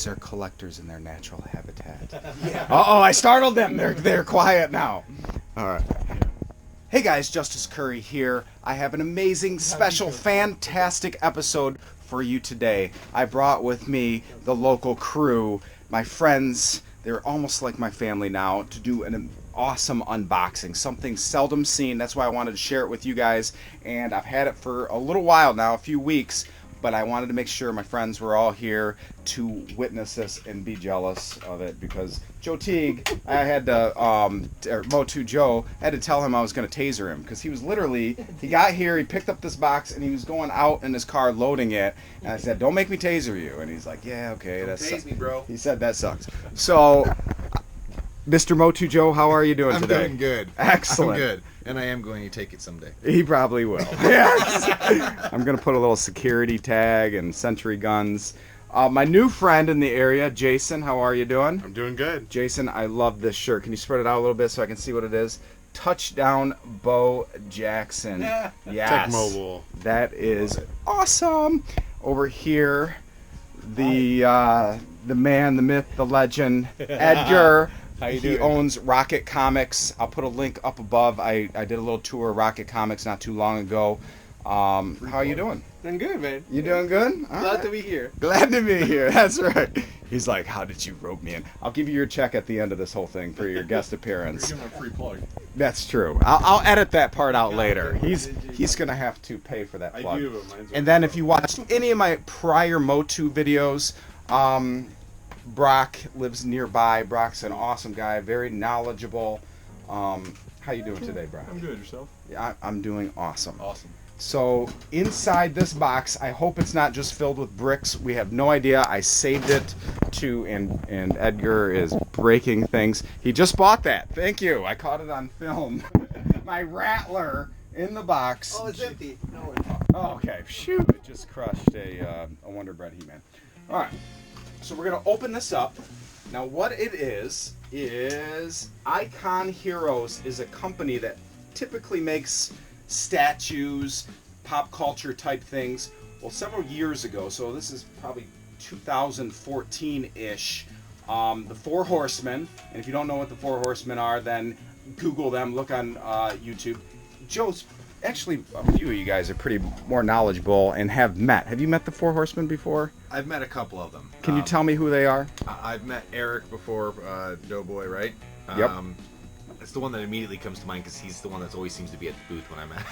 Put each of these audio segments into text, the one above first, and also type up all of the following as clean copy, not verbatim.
These are collectors in their natural habitat. Yeah. Uh-oh, I startled them. They're quiet now. All right. Hey guys, Justice Curry here. I have an amazing, special, fantastic episode for you today. I brought with me the local crew, my friends. They're almost like my family now, to do an awesome unboxing, something seldom seen. That's why I wanted to share it with you guys, and I've had it for a little while now, a few weeks, but I wanted to make sure my friends were all here to witness this and be jealous of it, because Joe Teague, I had to, or MOTU Joe, I had to tell him I was going to taser him, because he was literally, he got here, he picked up this box, and he was going out in his car loading it, and I said, don't make me taser you, and he's like, yeah, okay, that's tase me, bro. He said, that sucks. So, Mr. MOTU Joe, how are you doing today? I'm doing good. Excellent. I'm good. And I am going to take it someday. He probably will. Yes. I'm going to put a little security tag and sentry guns. My new friend in the area, Jason, how are you doing? I'm doing good. Jason, I love this shirt. Can you spread it out a little bit so I can see what it is? Touchdown Bo Jackson. Yeah. Yes. Tech Mobile. That is awesome. Over here, the man, the myth, the legend, Edgar. How you He doing? owns Rocket Comics. I'll put a link up above. I did a little tour of Rocket Comics not too long ago. How are you doing? Doing good, man. You doing good? All Glad right. to be here. Glad to be here. That's right. He's like, how did you rope me in? I'll give you your check at the end of this whole thing for your guest appearance. You're giving a free plug. That's true. I'll edit that part out later. He's gonna have to pay for that plug. I do, but mine's And then if you watched any of my prior MOTU videos, Brock lives nearby. Brock's an awesome guy, very knowledgeable. How you doing today, Brock? I'm good. Yourself? Yeah, I'm doing awesome. Awesome. So inside this box, I hope it's not just filled with bricks. We have no idea. I saved it to, and Edgar is breaking things. He just bought that. Thank you. I caught it on film. My Rattler in the box. Oh, it's empty. No, Oh, okay. Shoot. It just crushed a Wonder Bread He-Man. All right. So we're going to open this up. Now what it is Icon Heroes is a company that typically makes statues, pop culture type things. Well, several years ago, so this is probably 2014-ish, the Four Horsemen, and if you don't know what the Four Horsemen are, then Google them, look on YouTube. Joe's, actually, a few of you guys are pretty more knowledgeable and have met. Have you met the Four Horsemen before? I've met a couple of them. Can you tell me who they are? I've met Eric before, Doughboy, right? Yep. It's the one that immediately comes to mind because he's the one that always seems to be at the booth when I'm at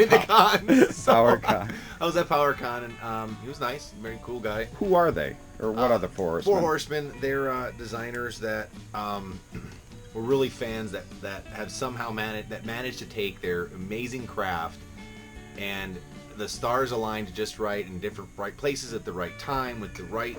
the con. So, PowerCon. I was at PowerCon and he was nice, very cool guy. Who are they? Or what are the Four Horsemen? Four Horsemen, they're designers that were really fans that have somehow managed to take their amazing craft and the stars aligned just right in different right places at the right time with the right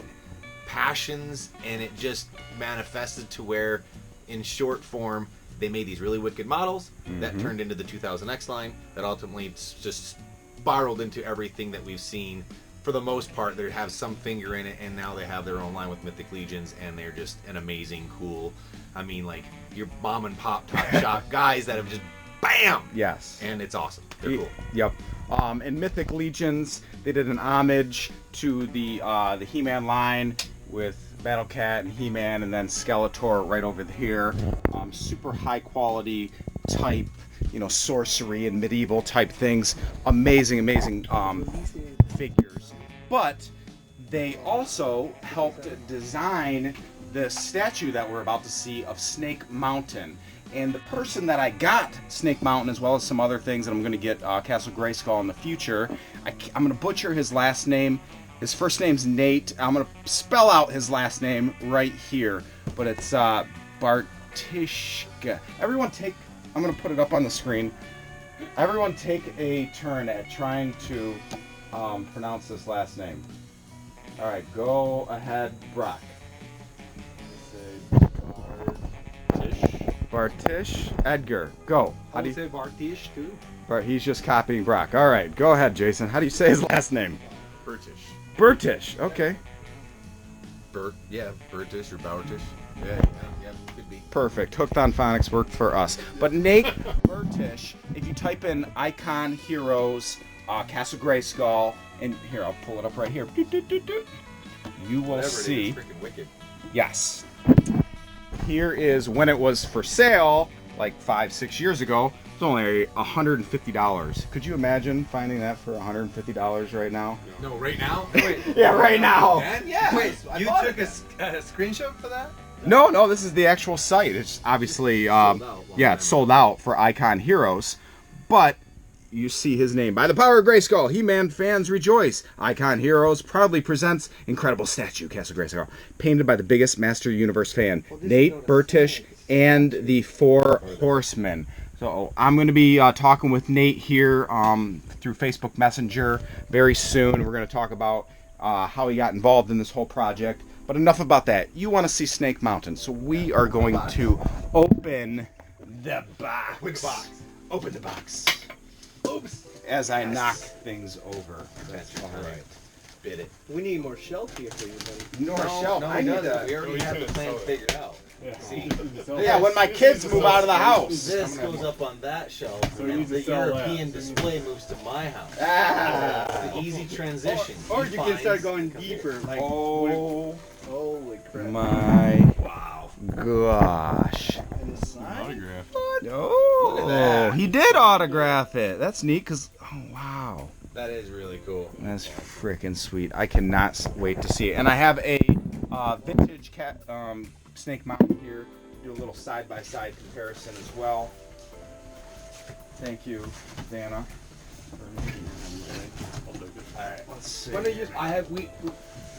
passions, and it just manifested to where in short form they made these really wicked models that turned into the 2000X line that ultimately just spiraled into everything that we've seen. For the most part, they have some finger in it, and now they have their own line with Mythic Legions, and they're just an amazing, cool, I mean, like, your mom and pop top shop guys that have just BAM! Yes. And it's awesome. They're cool. Yep. In Mythic Legions, they did an homage to the He-Man line with Battle Cat and He-Man, and then Skeletor right over here. Super high quality type, sorcery and medieval type things. Amazing figures. But they also helped design the statue that we're about to see of Snake Mountain. And the person that I got Snake Mountain, as well as some other things, and I'm going to get Castle Grayskull in the future, I'm going to butcher his last name. His first name's Nate. I'm going to spell out his last name right here. But it's Baertschke. Everyone take, I'm going to put it up on the screen. Everyone take a turn at trying to pronounce this last name. All right, go ahead, Brock. Baertschke. Edgar, go. How do you say Baertschke too? He's just copying Brock. All right, go ahead, Jason. How do you say his last name? Baertschke. Baertschke. Okay. Baertschke or Baertschke. Yeah, could be. Perfect. Hooked on Phonics worked for us. But Nate Baertschke, if you type in Icon Heroes, Castle Grayskull, and here, I'll pull it up right here. you will Whatever see. It is, freaking wicked. Yes. Here is when it was for sale, like 5-6 years ago. It's only $150. Could you imagine finding that for $150 right now? No, right now? Wait. Yeah, right now. Man, yeah. Wait, I you bought took it a then. screenshot for that? No, this is the actual site. It's obviously, Sold out long yeah, it's time sold out for Icon Heroes. But you see his name. By the power of Grayskull, He-Man fans rejoice. Icon Heroes proudly presents incredible statue, Castle Grayskull, painted by the biggest Master Universe fan, Nate Baertsch, and the 4 Horsemen. So I'm going to be talking with Nate here through Facebook Messenger very soon. We're going to talk about how he got involved in this whole project. But enough about that. You want to see Snake Mountain, so we are going to open the box. Which box? Open the box. Oops. As I knock things over. That's all right. Bit it. We need more shelf here for you, buddy. Nor shall No, I we need doesn't. that. We already have the plan figured out. See? Yeah, when my kids move out of the house. This goes up on that shelf, So you and need to the sell European that. display moves to my house. Ah. It's an easy transition. Or He you can finds- start going deeper. Like, Oh holy crap. my Wow. gosh. And the sign? Autograph. Oh, Look at that. he did autograph it. That's neat because, oh wow. That is really cool. That's freaking sweet. I cannot wait to see it. And I have a vintage Snake Mountain here. Do a little side-by-side comparison as well. Thank you, Dana. Alright, let's see. Why don't you,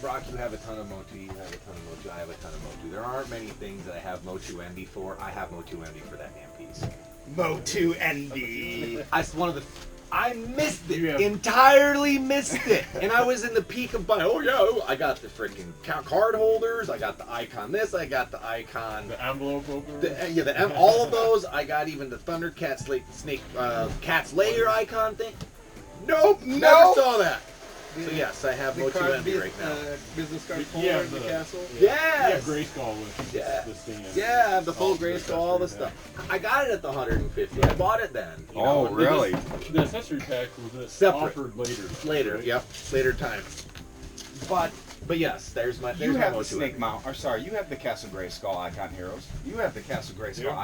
Brock, you have a ton of MOTU, you have a ton of MOTU, I have a ton of MOTU. There aren't many things that I have MOTU envy for. I have MOTU envy for that damn piece. MOTU Envy. I missed it. Entirely missed it. And I was in the peak of buying. Oh yeah, I got the freaking card holders. I got the icon this. I got the icon. The envelope opener. All of those. I got even the Thundercat Snake Cat's Lair icon thing. Nope, never saw that. So yes, I have MOTU envy right now. Business card Yeah, holder in the the- castle. Yeah, Yes. Grayskull with Yeah. the stand. Yeah, I have the full All Grayskull, all the stuff. I got it at the 150. I bought it then. You Oh, know, really? The accessory pack was Separate. offered later. Later, right? yep, later time. But yes, there's my You have the MOTU Snake envy. Mountain, or sorry, you have the Castle Grayskull Icon Heroes. You have the Castle Grayskull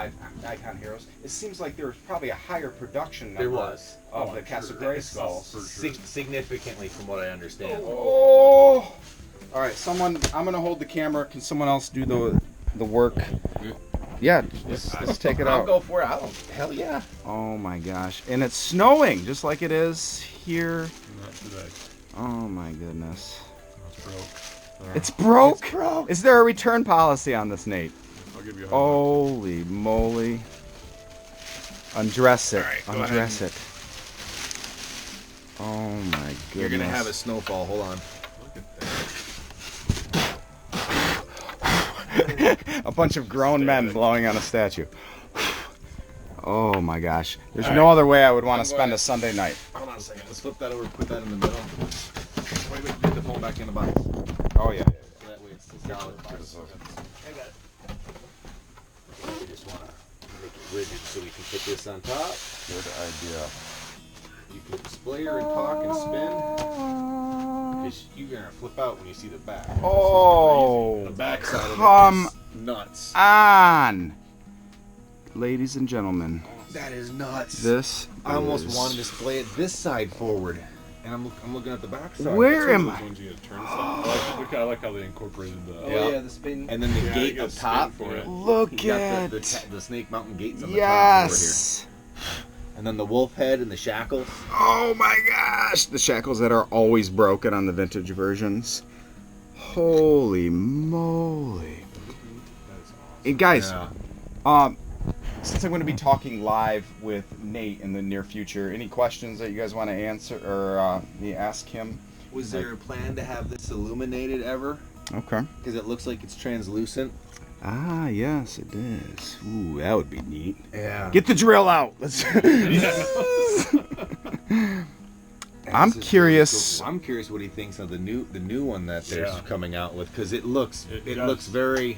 Icon Heroes. It seems like there was probably a higher production number There was. of Oh, the I'm Castle sure. Grayskulls. For sure. Significantly from what I understand. Oh! All right, I'm gonna hold the camera. Can someone else do the work? Yeah, let's take it I'll out. go for it. Hell yeah. Oh my gosh, and it's snowing just like it is here. Not today. Oh my goodness. That's broke. It's broke. It's broke. Is there a return policy on this, Nate? I'll give you a hug. Holy moly! Undress it. All right, go Undress it. Oh my goodness. You're gonna have a snowfall. Hold on. A bunch of grown men blowing on a statue. Oh my gosh. There's no other way I would want to spend a Sunday night. Hold on a second. Let's flip that over. Put that in the middle. Wait, get the phone back in the box. Oh yeah. So that way it's solid. I got it. We just want to make it rigid so we can put this on top. Good idea. You can display her and talk and spin. Because you're gonna flip out when you see the back. Oh, The back side come of it is nuts. on, ladies and gentlemen. That is nuts. This I almost is- want to display it this side forward, and I'm looking at the back side. Where Some of am those I? ones you gotta turn stuff. I like how they incorporated the. Oh yeah, the spin. And then the Yeah, gate you up gotta top. spin for it. Look You at got the Snake Mountain gates on the top over here. yes. And then the wolf head and the shackles. Oh my gosh, the shackles that are always broken on the vintage versions. Holy moly! And guys, since I'm going to be talking live with Nate in the near future, any questions that you guys want to answer or me ask him? Was there a plan to have this illuminated ever? Okay. Because it looks like it's translucent. Ah, yes, it is. Ooh, that would be neat. Yeah. Get the drill out. Let's. I'm curious. I'm curious what he thinks of the new one that they're Yeah. coming out with, because it looks It it does. looks very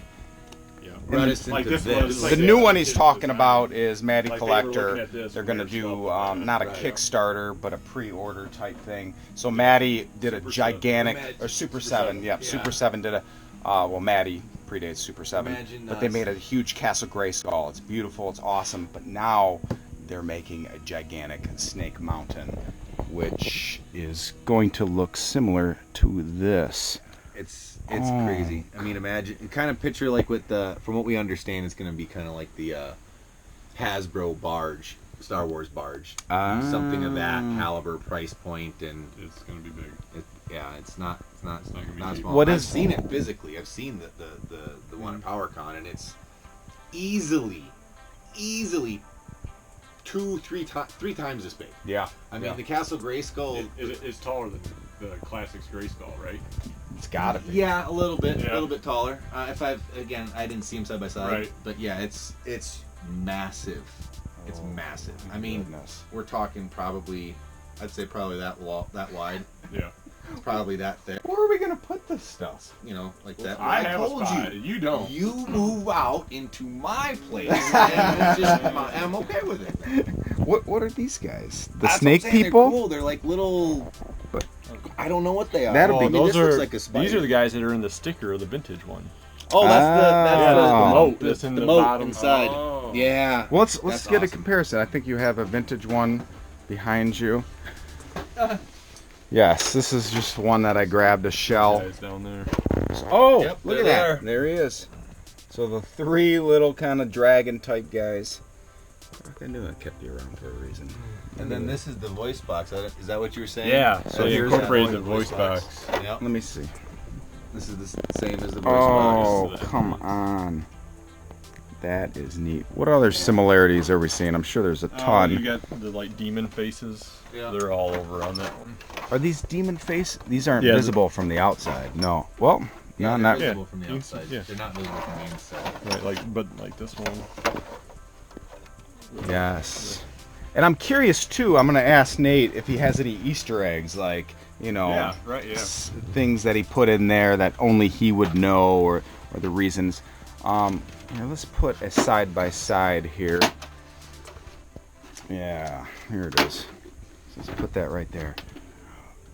Yeah. reticent Like to this this. one, it's The like new the one he's kids talking design. about is Matty Like they were looking Collector. at this They're when going to they were do shelving it. not a Right. Kickstarter, but a pre-order type thing. So Matty did a Super gigantic, Seven. or Super Super 7, Seven. yeah, Yeah. Super 7 did a, well, Matty predates Super 7. Imagine But they us. made a huge Castle Grayskull. It's beautiful, it's awesome. But now they're making a gigantic Snake Mountain, which is going to look similar to this. It's Oh. crazy. I mean, imagine, kind of picture like with the, from what we understand, it's going to be kind of like the Hasbro barge, Star Wars barge, something of that caliber, price point, and It's gonna be big. it's not not gonna be cheap. small. What I've is- seen it physically. I've seen the one at PowerCon, and it's easily 3 times this big. Yeah. I mean, the Castle Grayskull. It's taller than the Classics Grayskull, right? It's gotta be. Yeah, a little bit Yeah. taller. If I didn't see them side by side, Right. but yeah, it's massive. It's Oh, massive. I mean, goodness. we're talking probably, I'd say probably that wide. Yeah. It's probably that thick. Where are we gonna put this stuff? You know, like that. I have told a spot. you. You don't. You move out into my place, and it's just, I'm okay with it. What are these guys? The That's snake what I'm saying, people? They're cool. They're like little. But- I don't know what they are. That'll be- I mean, those this looks are like a spider. these are the guys that are in the sticker of the vintage one. Oh, that's Yeah, the the moat that's in the moat bottom. inside. Oh. Yeah. Well, let's That's get a awesome. comparison. I think you have a vintage one behind you. Yes, this is just one that I grabbed a shell. Guys down there. Oh, Yep, look at there that. they are. There he is. So the 3 little kind of dragon type guys. I knew I kept you around for a reason. And then this is the voice box. Is that what you were saying? Yeah, So you Here's incorporated that the voice box. Yep. Let me see. This is the same as the voice Oh, box. come on. That is neat. What other similarities are we seeing? I'm sure there's a You ton. got the like demon faces. Yeah. They're all over on that one. Are these demon face? These aren't Yeah. visible from the outside. No. Well, no, They're not. visible from the You can see- outside. yeah. They're not visible from the inside. Right, like this one. Yes. And I'm curious too. I'm gonna ask Nate if he has any Easter eggs, like Yeah, right, yeah. things that he put in there that only he would know, or the reasons. Here, let's put a side by side here. Yeah, here it is. Let's put that right there.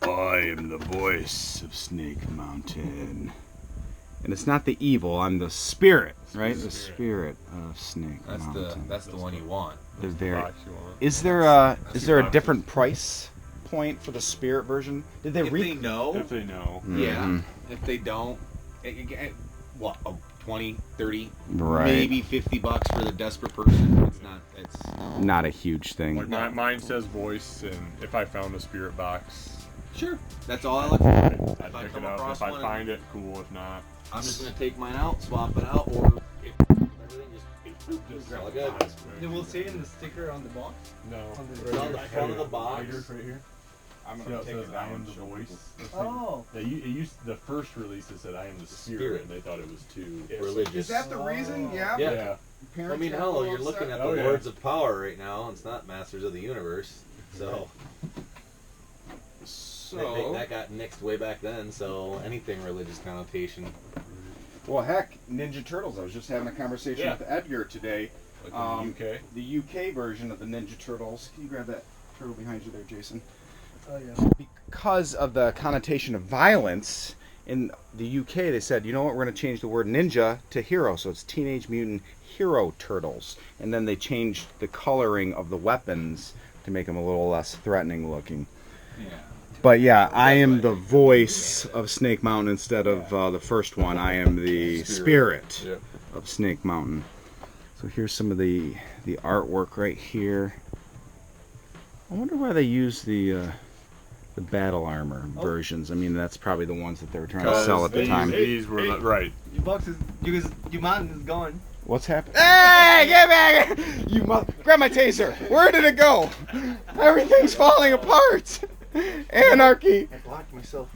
I am the voice of Snake Mountain. And it's not the evil, I'm the spirit, right? The spirit of Snake Mountain. That's the one you want. They're very. Box you want. Is there a different price point for the spirit version? Did they If they re? know, If they know. yeah. Mhm. If they don't, what? 20, 30, Right. maybe $50 for the desperate person. It's not. It's Not a huge thing. Like mine says voice, and if I found a spirit box, sure. That's all I look for. I'd If I pick come it up. across If I one, find it, cool. If not, I'm just gonna take mine out, swap it out, or if everything just just all good. They will say in the sticker on the box. No. On the It's on the front of the box. Right here. I'm See how it says I am the voice? Oh. Yeah, it used, the first release it said I am the spirit, Spirit. and they thought it was too Religious. Is that the reason? Yeah. Yeah. Yeah. I mean, hell, you're looking at the Oh, yeah. Lords of Power right now. It's not Masters of the Universe, so that got nixed way back then. So anything religious connotation, Well, heck, Ninja Turtles. I was just having a conversation Yeah. with Edgar today. Like in the UK. The UK version of the Ninja Turtles. Can you grab that turtle behind you there, Jason? Oh yeah. Because of the connotation of violence, in the UK they said, you know what, we're going to change the word ninja to hero, so it's Teenage Mutant Hero Turtles. And then they changed the coloring of the weapons to make them a little less threatening looking. yeah. But yeah, I am the voice of Snake Mountain instead of the first one. I am the spirit Yep. of Snake Mountain. So here's some of the artwork right here. I wonder why they use the battle armor versions. I mean, that's probably the ones that they were trying to sell at the time. These were not right. Your box is your man is gone. What's happening? Hey, get back! You grab my taser. Where did it go? Everything's falling apart. Anarchy. I blocked myself.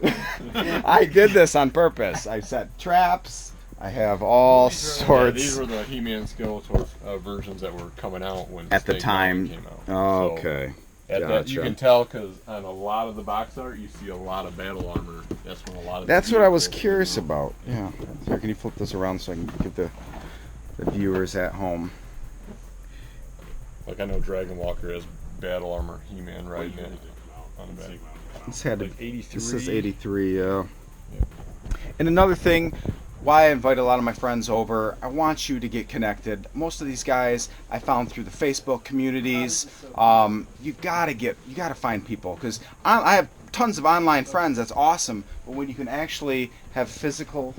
I did this on purpose. I set traps. I have all Yeah, sorts. these were the He-Man Skeletor versions that were coming out when At the Snake time. Mountain came out. Oh, So, okay. At that, you Gotcha. can tell because on a lot of the box art, you see a lot of battle armor. That's when a lot of. That's what I was curious about. Yeah. Here, can you flip this around so I can get the the viewers at home. Like I know Dragon Walker has battle armor, Heman riding it on the back. This had Like 83. This is 83, yeah. And another thing, why I invite a lot of my friends over, I want you to get connected. Most of these guys I found through the Facebook communities. You gotta find people, because I have tons of online friends. That's awesome. But when you can actually have physical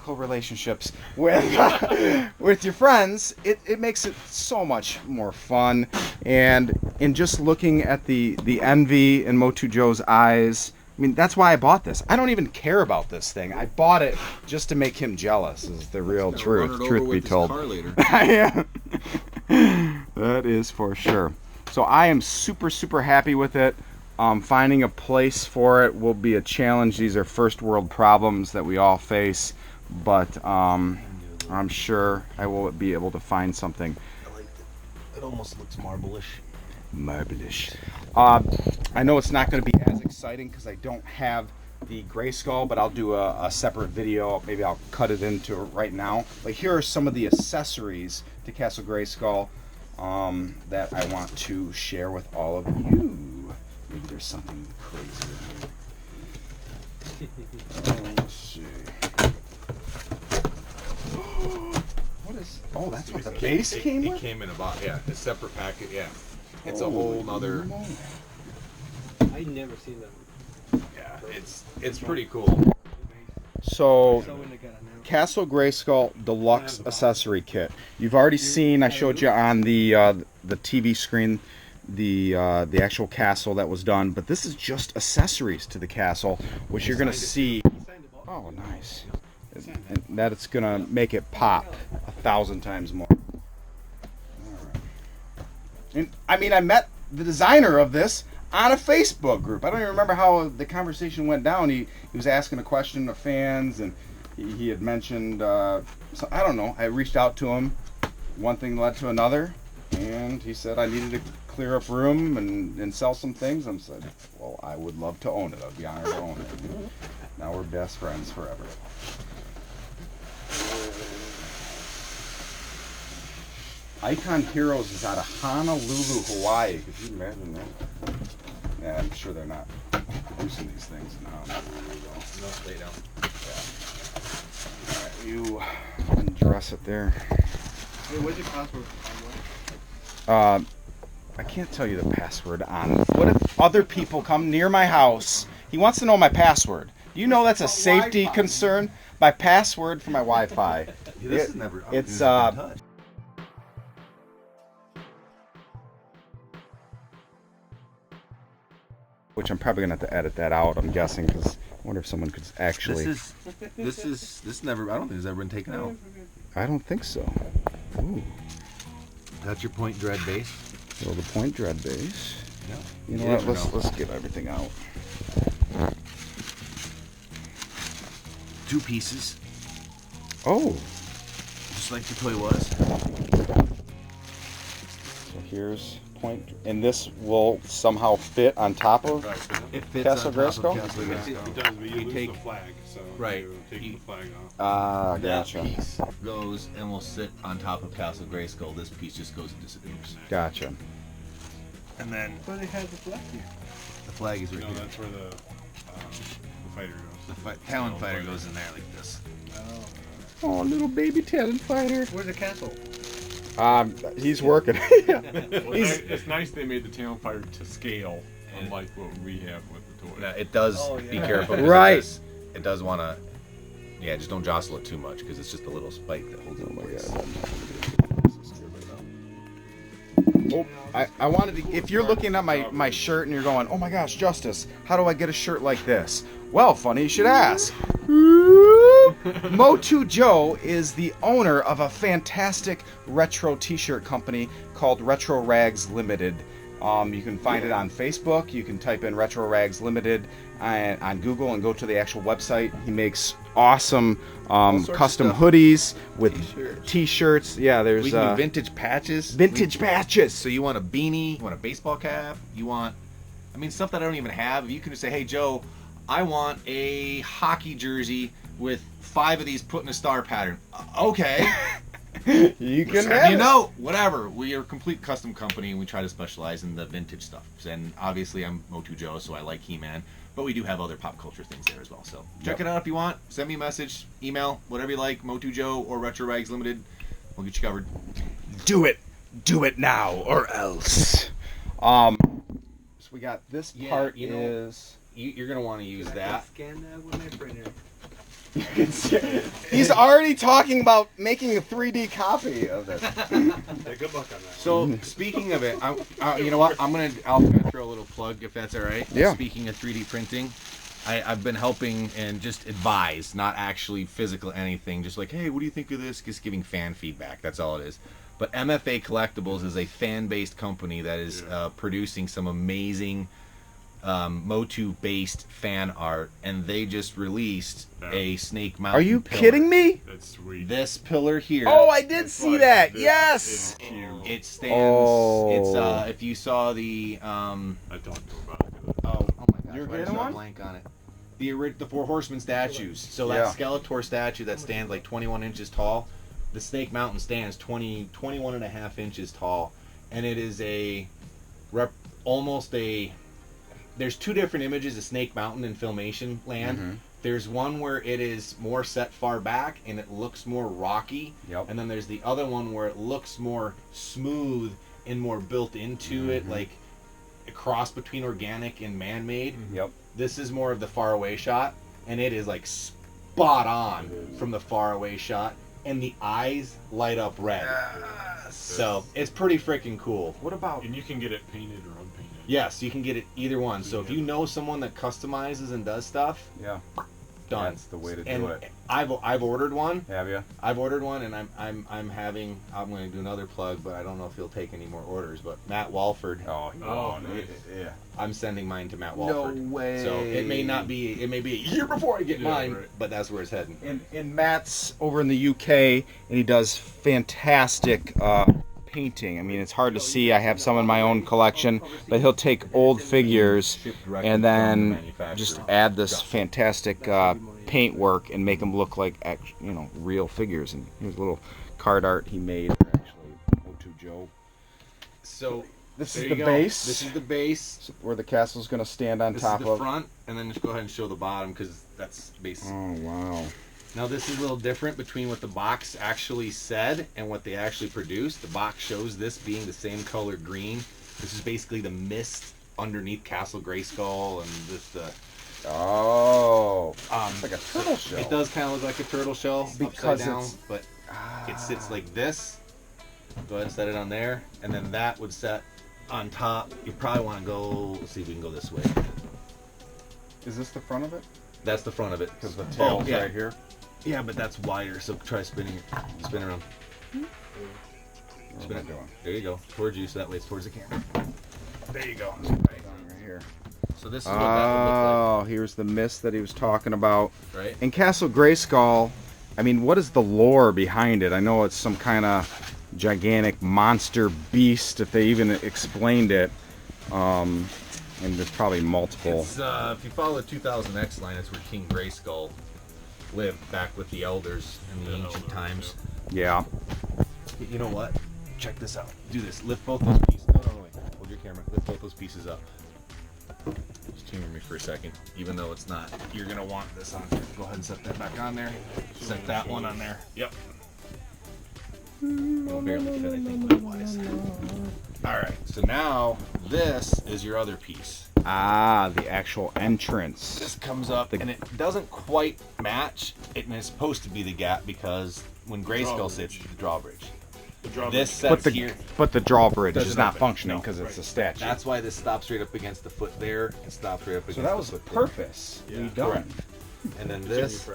relationships with your friends, it makes it so much more fun. And in just looking at the envy in MOTU Joe's eyes, I mean, that's why I bought this. I don't even care about this thing. I bought it just to make him jealous, is the real truth. Truth be told. Yeah. That is for sure. So I am super happy with it. Finding a place for it will be a challenge. These are first world problems that we all face, but I'm sure I will be able to find something. I like it. It almost looks marble-ish. Marvelous. I know it's not going to be as exciting because I don't have the Grayskull, but I'll do a separate video. Maybe I'll cut it into right now. But here are some of the accessories to Castle Grayskull that I want to share with all of you. Maybe there's something crazy in here. Let's see. What is? Oh, that's what the base came with? It came in a box. Yeah, a separate packet. Yeah. It's a whole nother. I never seen them. Yeah, it's pretty cool. So, So when they got it now. Castle Grayskull Deluxe Accessory Kit. You've already seen. I showed you on the TV screen the actual castle that was done, but this is just accessories to the castle, which you're gonna see. Oh, nice. And that it's gonna make it pop 1,000 times more. And I mean, I met the designer of this on a Facebook group. I don't even remember how the conversation went down. He was asking a question of fans, and he had mentioned, so I don't know. I reached out to him. One thing led to another, and he said I needed to clear up room and sell some things. I said, well, I would love to own it. I'd be honored to own it. Now we're best friends forever. Icon Heroes is out of Honolulu, Hawaii. Could you imagine that? Yeah, I'm sure they're not producing these things in Honolulu. No, they don't. All right, you undress it there. Hey, what's your password? I can't tell you the password on it. What if other people come near my house? He wants to know my password. Do you know that's a safety concern? My password for my Wi-Fi. This is never. It's which I'm probably gonna have to edit that out. I'm guessing, because I wonder if someone could actually. This is never. I don't think it's ever been taken out. I don't think so. Ooh. That's your point dread base. So the point dread base. Yeah. You know what? Let's get everything out. 2 pieces, Oh. just like the toy was. So here's point, and this will somehow fit on top of. It fits Castle on top of Grayskull? Castle It Grayskull. does, but you lose take- the flag, so Right. you take You- the flag off. Ah, That gotcha. piece goes and will sit on top of Castle Grayskull. This piece just goes and disappears. Gotcha. And then But it has the flag here. the flag is right No, here. that's where the fighter goes. The Talon fighter goes in there like this. Oh, little baby Talon fighter. Where's the castle? He's working. Well, it's nice they made the Talon Fighter to scale, unlike what we have with the toy. Now, it does. Oh, Be yeah. careful. 'Cause Right. It does want to. Yeah, just don't jostle it too much because it's just a little spike that holds it Oh in my place. God. Oh, I wanted to. If you're looking at my shirt and you're going, oh my gosh, Justice, how do I get a shirt like this? Well, funny you should ask. MOTU Joe is the owner of a fantastic retro t-shirt company called Retro Rags Limited. You can find it on Facebook. You can type in Retro Rags Limited on Google and go to the actual website. He makes awesome sorts of custom stuff. hoodies with T-shirts. t-shirts. Yeah, there's We can do vintage patches. vintage patches. So you want a beanie? You want a baseball cap? You want? I mean, stuff that I don't even have. You can just say, "Hey, Joe, I want a hockey jersey with 5 of these put in a star pattern." Okay. You can You have it. know, whatever. We are a complete custom company, and we try to specialize in the vintage stuff. And obviously, I'm MOTU Joe, so I like He-Man. But we do have other pop culture things there as well. So check it out if you want. Send me a message, email, whatever you like, MOTU Joe or Retro Rags Limited. We'll get you covered. Do it now or else. So we got this Yeah, part you know- is. You're gonna want to use that. Scan that with my printer. He's already talking about making a 3D copy of this. Yeah, good luck on that. So speaking of it, you know what? I'm gonna throw a little plug if that's all right. Yeah. Speaking of 3D printing, I've been helping and just advise, not actually physical anything. Just like, hey, what do you think of this? Just giving fan feedback. That's all it is. But MFA Collectibles is a fan-based company that is producing some amazing MOTU-based fan art, and they just released a Snake Mountain. Are you pillar. kidding me? That's sweet. This pillar here. Oh, I did It's see like that. this Yes. is huge. It stands. Oh. It's if you saw the I talked to him about it. oh my gosh, You're why did I getting draw a one? blank on it. The Four Horsemen statues. So Yeah. that Skeletor statue that stands like 21 inches tall, the Snake Mountain stands 21 and a half inches tall, and it is there's two different images of Snake Mountain in Filmation land. Mhm. There's one where it is more set far back and it looks more rocky. Yep. And then there's the other one where it looks more smooth and more built into it, like a cross between organic and man-made. Yep. This is more of the far away shot, and it is like spot on from the far away shot, and the eyes light up red. So it's pretty freaking cool. What about? And you can get it painted or unpainted. Yes, you can get it either one. So if you know someone that customizes and does stuff, Yeah. done. That's the way to do And it. I've ordered one. Have you? I've ordered one, and I'm going to do another plug, but I don't know if he'll take any more orders. But Matt Walford, Oh. Oh, nice. Yeah. I'm sending mine to Matt No Walford. way. So it may be a year before I get Yeah, mine, right. but that's where it's heading. And Matt's over in the UK, and he does fantastic painting. I mean, it's hard to see. I have some in my own collection, but he'll take old figures and then just add this fantastic paint work and make them look like real figures. And here's a little card art he made. Actually, MOTU Joe. So This there is you the go. base. This is the base. Where the castle's gonna stand on This top is the of. front, and then just go ahead and show the bottom because that's base. Oh wow. Now this is a little different between what the box actually said and what they actually produced. The box shows this being the same color green. This is basically the mist underneath Castle Grayskull, and this Oh. It's like a turtle shell. It does kind of look like a turtle shell Because upside down, it's- but it sits like this. Go ahead and set it on there, and then that would set on top. You probably want to go. Let's see if we can go this way. Is this the front of it? That's the front of it. Because the tail's yeah. right here. Yeah, but that's wider. So try spinning it. Spin around. What Spin am I it. doing? There you go. Towards you, so that way it's towards the camera. There you go. Right here. So this is what that would Oh, here's the mist that he was talking about. look like, right? In Castle Grayskull, I mean, what is the lore behind it? I know it's some kind of gigantic monster beast, if they even explained it. And there's probably multiple. It's, if you follow the 2000X line, it's where King Grayskull lived back with the elders in the ancient times. Yeah. You know what? Check this out. Do this. Lift both those pieces. No, wait. Hold your camera. Lift both those pieces up. Just humor me for a second, even though it's not. You're gonna want this on there. Go ahead and set that back on there. Set that one on there. Yep. It'll barely fit, I think, weight-wise. All right. So now this is your other piece. Ah, the actual entrance. This comes up, and it doesn't quite match. And it's supposed to be the gap because when Grayskull sits, it's the drawbridge. This sets here. But the drawbridge Doesn't is not open. functioning No. because it's a statue. That's why this stops right up against the foot there and stops right up against so that was the the foot there. purpose. Yeah. We done. Correct. And then this.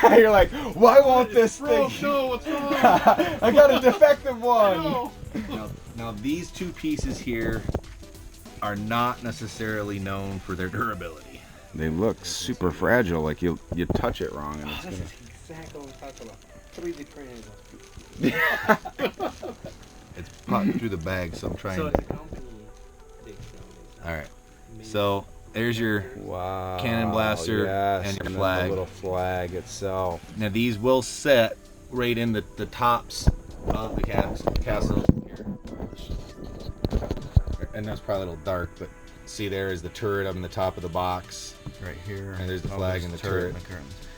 You're like, why won't this thing? No, what's wrong? I got a defective one. No. Now these two pieces here are not necessarily known for their durability. They look super fragile. Like you touch it wrong and it's This gonna. is exactly what I'm talking about. 3D printing. It's popped through the bag, so I'm trying So to. it's a company. Big company. All right. So there's your. Wow. Cannon blaster yes, and your then flag. The little flag itself. Now these will set right in the tops of the castle here. And that's probably a little dark, but see there is the turret up in the top of the box. Right here. And there's the flag and the turret.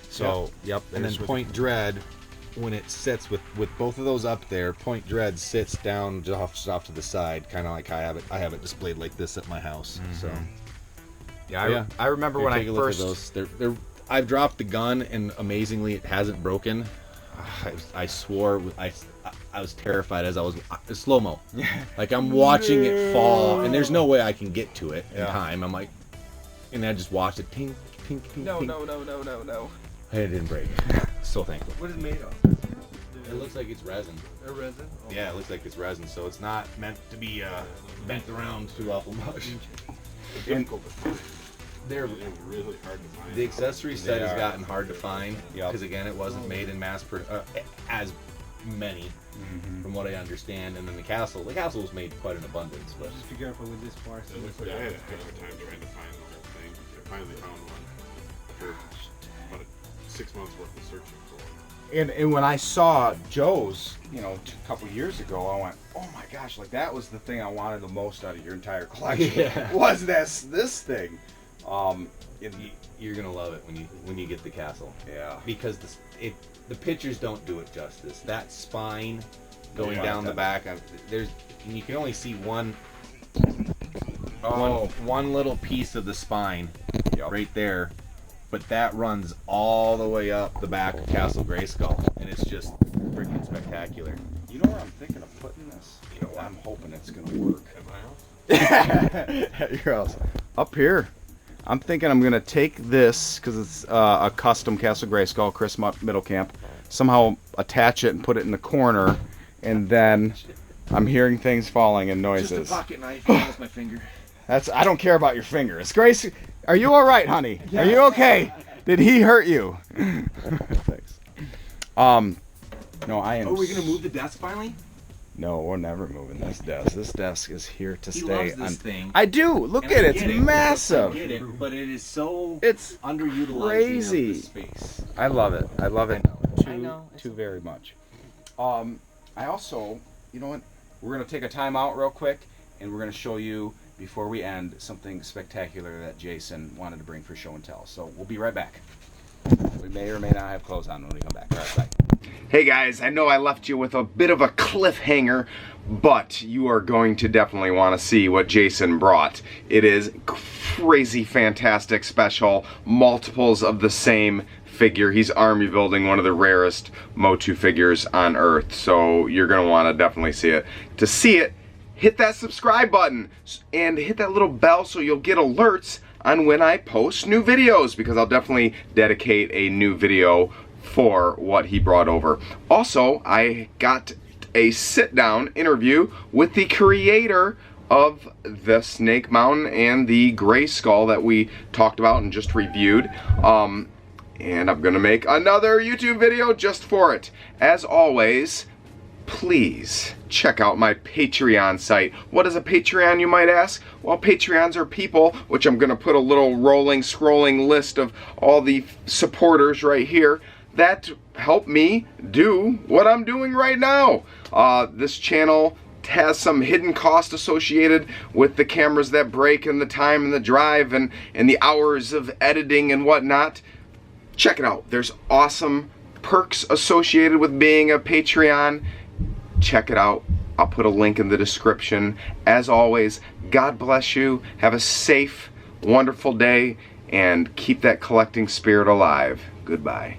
So, yep. And then Point Dread, when it sits with both of those up there, Point Dread sits down just off to the side, kind of like I have it displayed like this at my house. So, Yeah, I remember when I first. I've dropped the gun, and amazingly, it hasn't broken. I swore I was terrified as I was slow-mo. Like I'm watching it fall, and there's no way I can get to it in time. I'm like, and I just watched it tink, tink, tink. No. It didn't break. So thankful. What is it made of? It looks like it's resin. A resin? Oh. Yeah, it looks like it's resin, so it's not meant to be bent around too awful much. Difficult to find. They're really hard to find. The accessory set has gotten hard to find because again, it wasn't made in as many, from what I understand. And then the castle was made quite in abundance, but Just be careful with this part. So I had a heck of a time trying to find the whole thing. I finally found one after about 6 months worth of searching for it. And when I saw Joe's, a couple years ago, I went, oh my gosh, like that was the thing I wanted the most out of your entire collection. Yeah. Was this thing? you're gonna love it when you get the castle. Yeah. Because the pictures don't do it justice. That spine going down the back, and you can only see one little piece of the spine right there, but that runs all the way up the back of Castle Grayskull, and it's just freaking spectacular. You know where I'm thinking of putting this? I'm hoping it's gonna work. At your house. Up here. I'm thinking I'm gonna take this because it's a custom Castle Grayskull, Chris Middlecamp. Somehow attach it and put it in the corner, and then I'm hearing things falling and noises. Just a pocket knife. That's my finger. I don't care about your fingers. Grace, are you all right, honey? Are you okay? Did he hurt you? Thanks. No, I am. Are we gonna move the desk finally? No, we're never moving this desk. This desk is here to He stay. loves this thing. I do. Look at it. It's massive. I get it, but it is so It's underutilized crazy. of the space. I love it. I love it I know. too very much. I also, you know what? We're gonna take a time out real quick, and we're gonna show you before we end something spectacular that Jason wanted to bring for show and tell. So we'll be right back. We may or may not have clothes on when we come back. All right, bye. Hey guys, I know I left you with a bit of a cliffhanger, but you are going to definitely want to see what Jason brought. It is crazy fantastic special, multiples of the same figure. He's army building one of the rarest MOTU figures on Earth, so you're going to want to definitely see it. To see it, hit that subscribe button and hit that little bell so you'll get alerts on when I post new videos, because I'll definitely dedicate a new video for what he brought over. Also, I got a sit-down interview with the creator of the Snake Mountain and the Grayskull that we talked about and just reviewed. And I'm gonna make another YouTube video just for it. As always, please check out my Patreon site. What is a Patreon, you might ask? Well, Patreons are people, which I'm gonna put a little rolling, scrolling list of all the supporters right here that help me do what I'm doing right now. This channel has some hidden cost associated with the cameras that break and the time and the drive and the hours of editing and whatnot. Check it out. There's awesome perks associated with being a Patreon. Check it out. I'll put a link in the description. As always, God bless you. Have a safe, wonderful day, and keep that collecting spirit alive. Goodbye.